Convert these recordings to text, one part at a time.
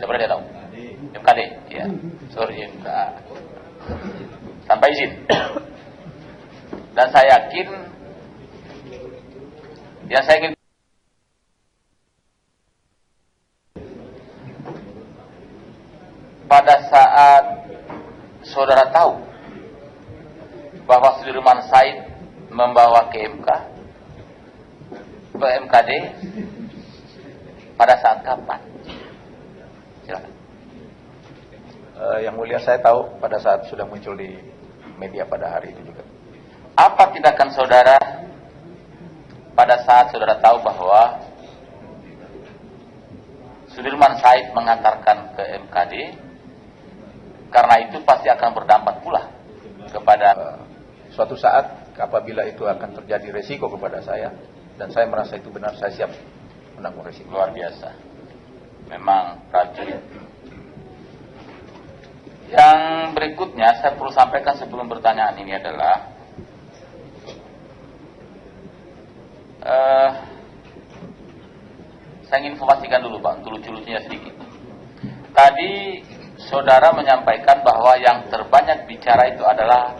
Siapa dia tahu? MKD, ya. Sorry, tanpa izin. Dan saya yakin, yang saya ingin pada saat saudara tahu bahwa Sudirman Said membawa ke MKD, pada saat kapan? Silakan. Yang mulia, saya tahu pada saat sudah muncul di media pada hari itu juga. Apa tindakan saudara pada saat saudara tahu bahwa Sudirman Said mengantarkan ke MKD? Karena itu pasti akan berdampak pula kepada suatu saat apabila itu akan terjadi resiko kepada saya dan saya merasa itu benar, saya siap menanggung resiko. Luar biasa. Memang prajurit. Yang berikutnya saya perlu sampaikan sebelum pertanyaan ini adalah saya ingin informasikan dulu Pak, untuk lucu-lucunya sedikit. Tadi saudara menyampaikan bahwa yang terbanyak bicara itu adalah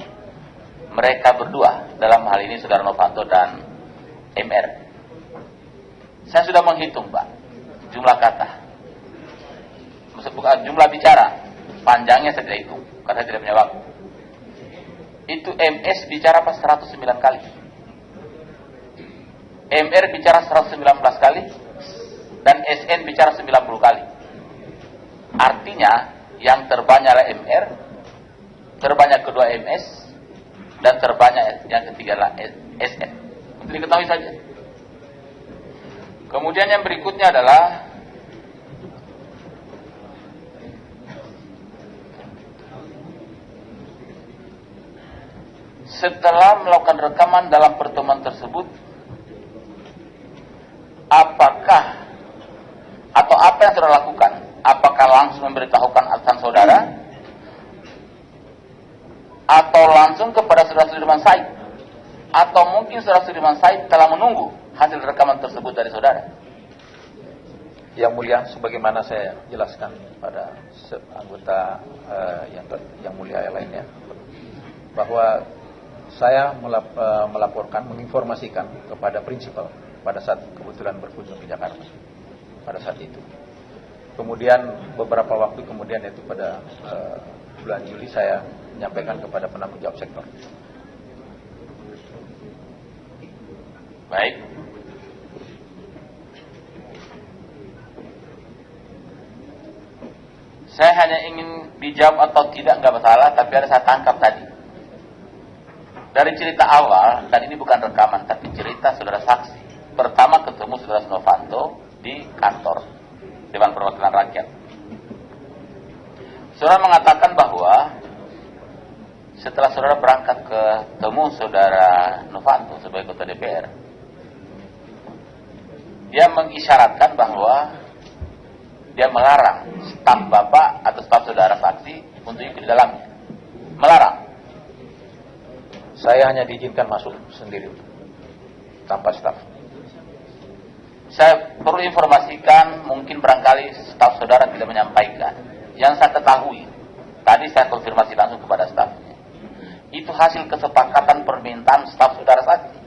mereka berdua, dalam hal ini saudara Novanto dan MR. Saya sudah menghitung Pak, jumlah kata, bukan jumlah bicara, panjangnya saya tidak hitung, karena saya tidak punya waktu. Itu MS bicara pas 109 kali, MR bicara 119 kali, dan SN bicara 90 kali. Artinya yang terbanyak adalah MR, terbanyak kedua MS, dan terbanyak yang ketiga adalah SN. Untuk diketahui saja. Kemudian yang berikutnya adalah setelah melakukan rekaman dalam pertemuan tersebut, apakah atau apa yang saudara lakukan? Apakah langsung memberitahukan atasan saudara atau langsung kepada saudara Sudirman Said, atau mungkin saudara Sudirman Said telah menunggu hasil rekaman tersebut dari saudara? Yang mulia, sebagaimana saya jelaskan pada anggota yang mulia yang lainnya, bahwa saya melaporkan, menginformasikan kepada prinsipal pada saat kebetulan berkunjung ke Jakarta pada saat itu. Kemudian beberapa waktu kemudian, yaitu pada bulan Juli, saya menyampaikan kepada penanggung jawab sektor. Baik. Saya hanya ingin dijawab atau tidak, nggak masalah, tapi ada saya tangkap tadi. Dari cerita awal, dan ini bukan rekaman, tapi cerita saudara saksi. Pertama ketemu saudara Novanto di kantor Dewan Perwakilan Rakyat. Saudara mengatakan bahwa setelah saudara berangkat ke temu saudara Novanto sebagai ketua DPR, dia mengisyaratkan bahwa dia melarang staf bapak atau staf saudara saksi untuk ikut di dalamnya. Melarang. Saya hanya diizinkan masuk sendiri tanpa staf. Saya perlu informasikan, mungkin barangkali staf saudara tidak menyampaikan. Yang saya ketahui, tadi saya konfirmasi langsung kepada stafnya. Itu hasil kesepakatan permintaan staf saudara saksi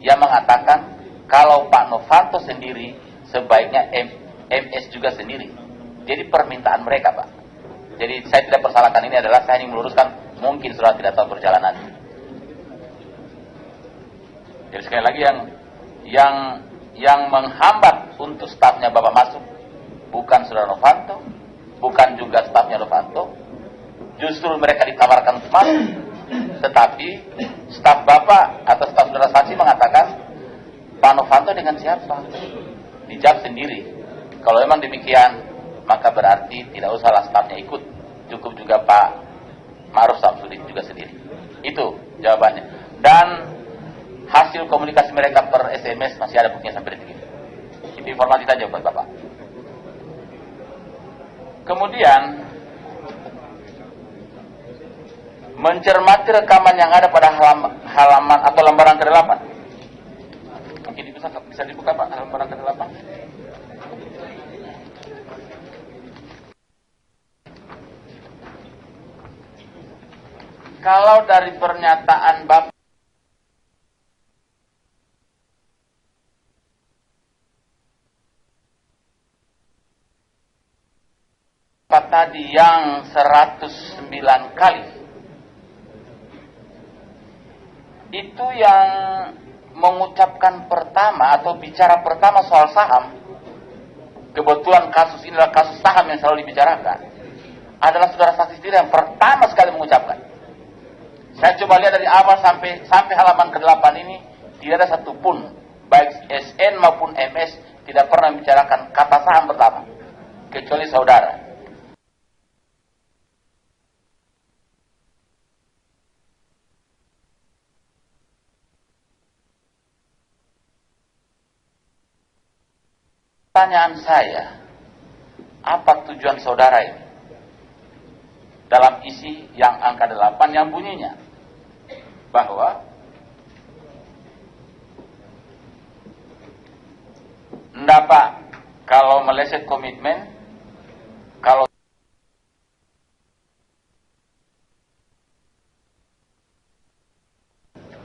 yang mengatakan kalau Pak Novanto sendiri, sebaiknya MS juga sendiri. Jadi permintaan mereka, Pak. Jadi saya tidak persalahkan, ini adalah saya ingin meluruskan, mungkin saudara tidak tahu perjalanan. Jadi sekali lagi yang menghambat untuk stafnya Bapak masuk bukan saudara Novanto, bukan juga stafnya Novanto. Justru mereka ditawarkan untuk masuk, tetapi staf Bapak atau staf saudara saksi mengatakan Pak Novanto dengan siapa? Dijawab sendiri. Kalau memang demikian, maka berarti tidak usahlah stafnya ikut, cukup juga Pak Ma'ruf Samsudin juga sendiri. Itu jawabannya. Dan hasil komunikasi mereka per SMS masih ada buktinya sampai detik ini. Itu informasi saja buat Bapak. Kemudian mencermati rekaman yang ada pada halaman atau lembaran ke-8. Mungkin bisa dibuka Pak, lembaran ke-8. Kalau dari pernyataan Bapak tadi yang 109 kali, itu yang mengucapkan pertama atau bicara pertama soal saham, kebetulan kasus ini adalah kasus saham yang selalu dibicarakan, adalah saudara saksi sendiri yang pertama sekali mengucapkan. Saya coba lihat dari awal sampai halaman ke-8 ini, tidak ada satupun, baik SN maupun MS, tidak pernah membicarakan kata saham pertama, kecuali saudara. Pertanyaan saya, apa tujuan saudara ini dalam isi yang angka 8 yang bunyinya bahwa enggak Pak, kalau meleset komitmen, kalau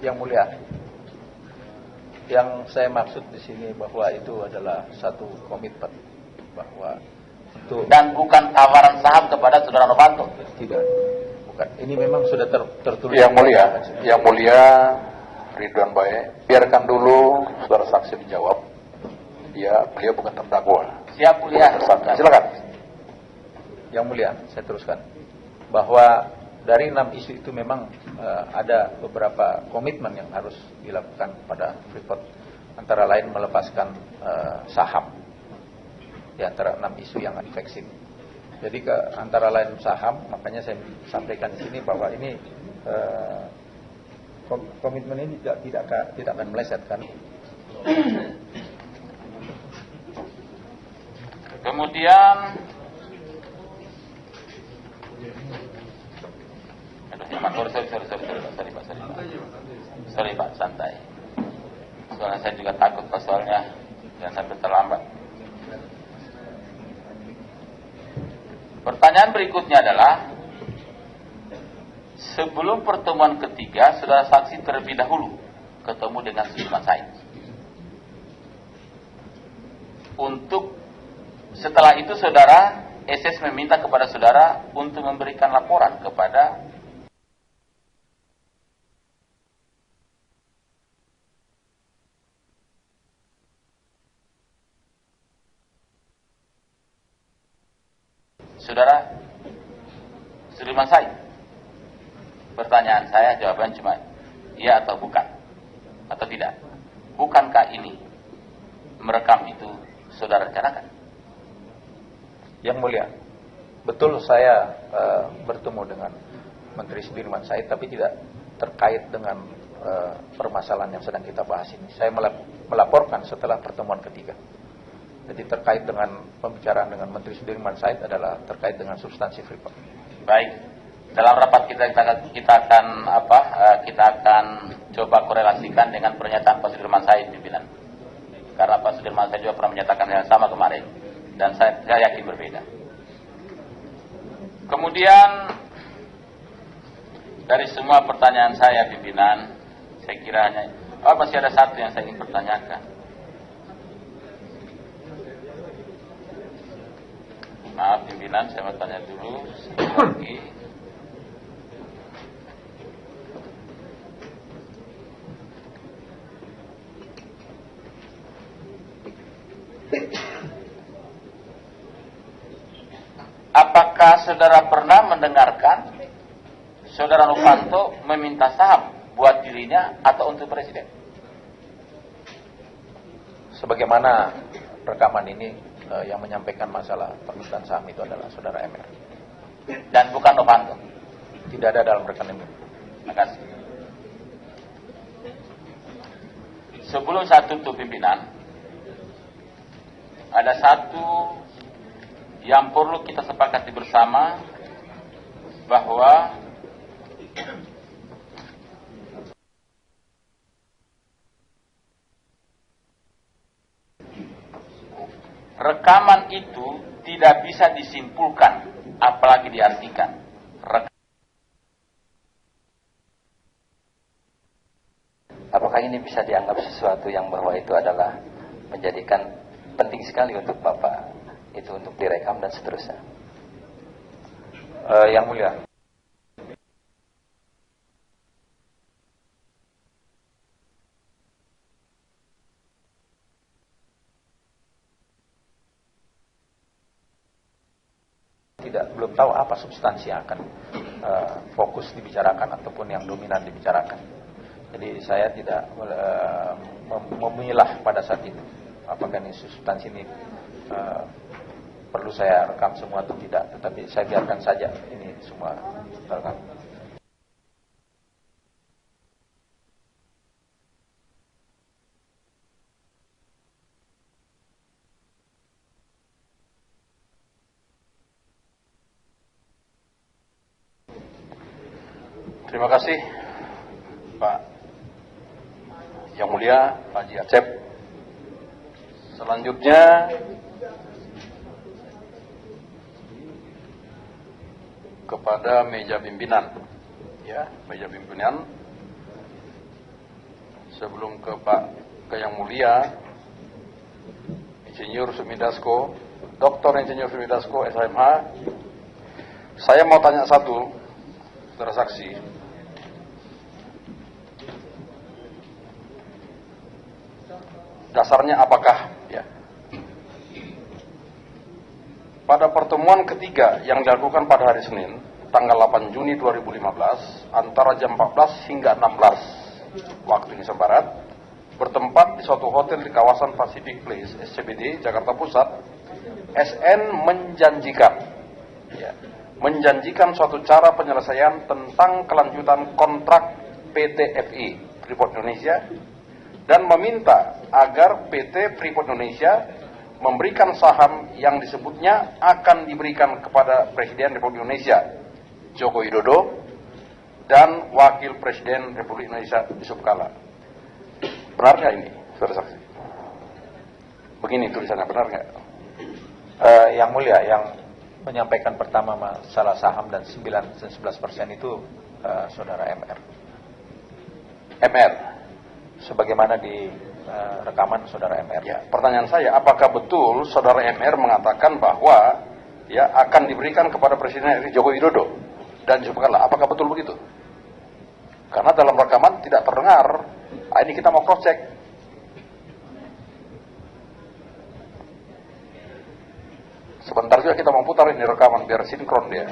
Yang Mulia, yang saya maksud di sini bahwa itu adalah satu komitmen bahwa itu dan bukan tawaran saham kepada saudara Novanto. tidak, bukan. Ini memang sudah tertulis. Yang mulia Ridwan Bae, biarkan dulu saudara saksi menjawab. Beliau bukan terdakwa. Siap mulia. Silakan. Yang Mulia, saya teruskan bahwa dari 6 isu itu memang ada beberapa komitmen yang harus dilakukan pada Freeport, antara lain melepaskan saham di antara 6 isu yang infeksi. Jadi antara lain saham, makanya saya sampaikan di sini bahwa ini komitmen ini tidak akan meleset kan. Kemudian sorry Pak, santai. Soalnya saya juga takut Pak, soalnya jangan sampai terlambat. Pertanyaan berikutnya adalah, sebelum pertemuan ketiga, saudara saksi terlebih dahulu ketemu dengan Sudirman Said. Setelah itu saudara SS meminta kepada saudara untuk memberikan laporan kepada saudara Sudirman Said. Pertanyaan saya, jawaban cuma iya atau bukan, atau tidak. Bukankah ini merekam itu saudara rencanakan? Yang Mulia, betul saya bertemu dengan Menteri Sudirman Said, tapi tidak terkait dengan permasalahan yang sedang kita bahas ini. Saya melaporkan setelah pertemuan ketiga. Jadi terkait dengan pembicaraan dengan Menteri Sudirman Said adalah terkait dengan substansi Freeport. Baik, dalam rapat kita akan coba korelasikan dengan pernyataan Pak Sudirman Said, pimpinan. Karena Pak Sudirman Said juga pernah menyatakan hal yang sama kemarin, dan saya yakin berbeda. Kemudian dari semua pertanyaan saya, pimpinan, saya kira masih ada satu yang saya ingin pertanyakan. Maaf pimpinan, saya mau tanya dulu lagi. Apakah saudara pernah mendengarkan saudara Novanto meminta saham buat dirinya atau untuk presiden? Sebagaimana rekaman ini yang menyampaikan masalah permintaan saham itu adalah saudara MR. Dan bukan Novanto? Tidak ada dalam rekaman ini. Terima kasih. Sebelum saya tutup, pimpinan, ada satu yang perlu kita sepakati bersama, bahwa rekaman itu tidak bisa disimpulkan, apalagi diartikan. apakah ini bisa dianggap sesuatu yang bahwa itu adalah menjadikan penting sekali untuk Bapak itu untuk direkam dan seterusnya? Yang mulia, belum tahu apa substansi yang akan fokus dibicarakan ataupun yang dominan dibicarakan. Jadi saya tidak memilah pada saat itu apakah ini substansi ini perlu saya rekam semua atau tidak, tetapi saya biarkan saja ini semua terekam. Terima kasih Pak Yang Mulia Haji Acep. Selanjutnya kepada meja pimpinan, ya, meja pimpinan. Sebelum ke Yang Mulia Insinyur Sumidasko, Dr. Insinyur Sumidasko SMH, saya mau tanya satu, saudara saksi. Dasarnya apakah, ya, pada pertemuan ketiga yang dilakukan pada hari Senin tanggal 8 Juni 2015 antara jam 14 hingga 16 waktu Indonesia Barat, bertempat di suatu hotel di kawasan Pacific Place SCBD Jakarta Pusat, SN menjanjikan suatu cara penyelesaian tentang kelanjutan kontrak PT FI Freeport Indonesia dan meminta agar PT Freeport Indonesia memberikan saham yang disebutnya akan diberikan kepada Presiden Republik Indonesia Joko Widodo dan Wakil Presiden Republik Indonesia Yusuf Kala. Benarkah ini, saudara saksi? Begini tulisannya, benar nggak? Yang Mulia, yang menyampaikan pertama masalah saham dan 9 dan 11% itu saudara MR. MR? Sebagaimana di rekaman saudara MR. Ya, pertanyaan saya, apakah betul saudara MR mengatakan bahwa ya akan diberikan kepada Presiden RI Joko Widodo dan Yusuf Kala? Apakah betul begitu? Karena dalam rekaman tidak terdengar. Ini kita mau cross check. Sebentar juga kita mau putar ini rekaman biar sinkron dia.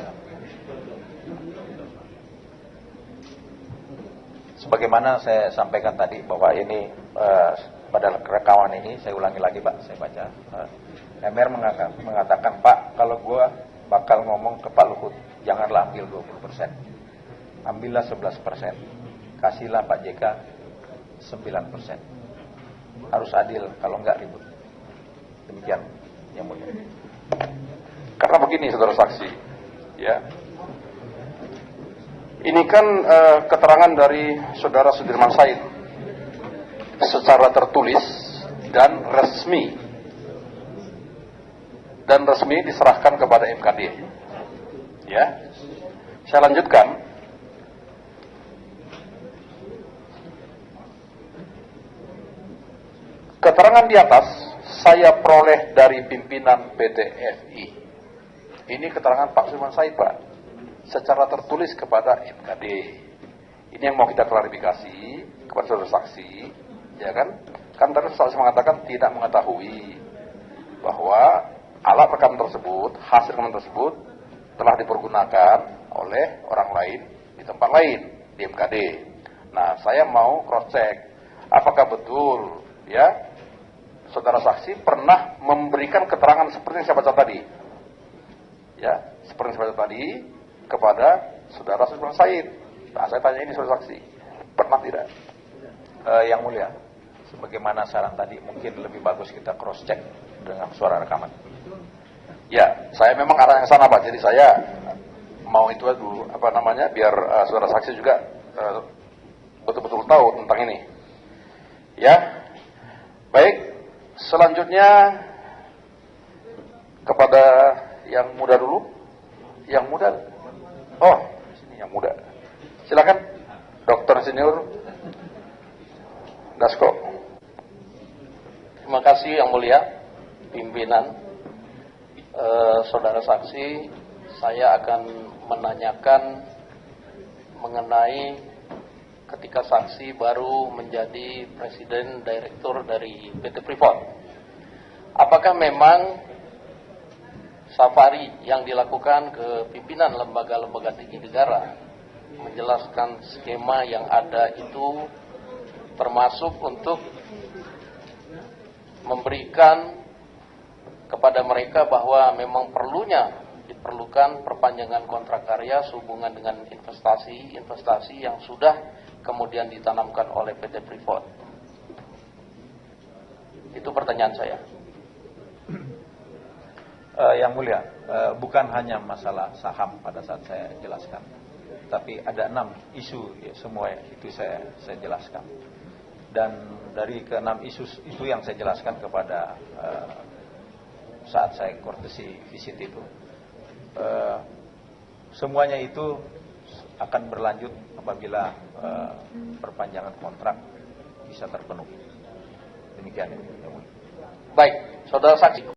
Sebagaimana saya sampaikan tadi bahwa ini pada rekaman ini, saya ulangi lagi Pak, saya baca. MR mengatakan, Pak, kalau gua bakal ngomong ke Pak Luhut, janganlah ambil 20%, ambillah 11%, kasihlah Pak JK 9%. Harus adil, kalau enggak ribut. Demikian yang mulia. Karena begini saudara saksi, ya. Ini kan keterangan dari saudara Sudirman Said secara tertulis dan resmi diserahkan kepada MKD. Ya, saya lanjutkan. Keterangan di atas saya peroleh dari pimpinan PT FI. Ini keterangan Pak Sudirman Said, Pak, secara tertulis kepada MKD. Ini yang mau kita klarifikasi kepada saudara saksi, ya kan? Kan tadi saksi mengatakan tidak mengetahui bahwa alat rekam tersebut, hasil rekaman tersebut telah dipergunakan oleh orang lain di tempat lain di MKD. Nah, saya mau cross check apakah betul, ya, saudara saksi pernah memberikan keterangan seperti yang saya baca tadi, ya, seperti yang saya baca tadi kepada saudara Sudirman Said. Nah, saya tanya ini saudara saksi, pernah tidak? Yang mulia, sebagaimana saran tadi, mungkin lebih bagus kita cross check dengan suara rekaman. Ya, saya memang arahnya ke sana Pak. Jadi saya mau itu dulu, biar saudara saksi juga betul-betul tahu tentang ini. Ya, baik. Selanjutnya kepada yang muda dulu, yang muda. Oh, sini yang muda. Silakan, Dr. Insinyur Dasko. Terima kasih Yang Mulia, pimpinan. Saudara saksi, saya akan menanyakan mengenai ketika saksi baru menjadi presiden direktur dari PT Freeport. Apakah memang safari yang dilakukan ke pimpinan lembaga-lembaga tinggi negara menjelaskan skema yang ada itu termasuk untuk memberikan kepada mereka bahwa memang diperlukan perpanjangan kontrak karya sehubungan dengan investasi yang sudah kemudian ditanamkan oleh PT Freeport? Itu pertanyaan saya. Yang Mulia, bukan hanya masalah saham pada saat saya jelaskan, tapi ada 6 isu ya, semua itu saya jelaskan. Dan dari ke-6 isu yang saya jelaskan kepada saat saya courtesy visit itu, semuanya itu akan berlanjut apabila perpanjangan kontrak bisa terpenuhi. Demikian. Baik, saudara saksi.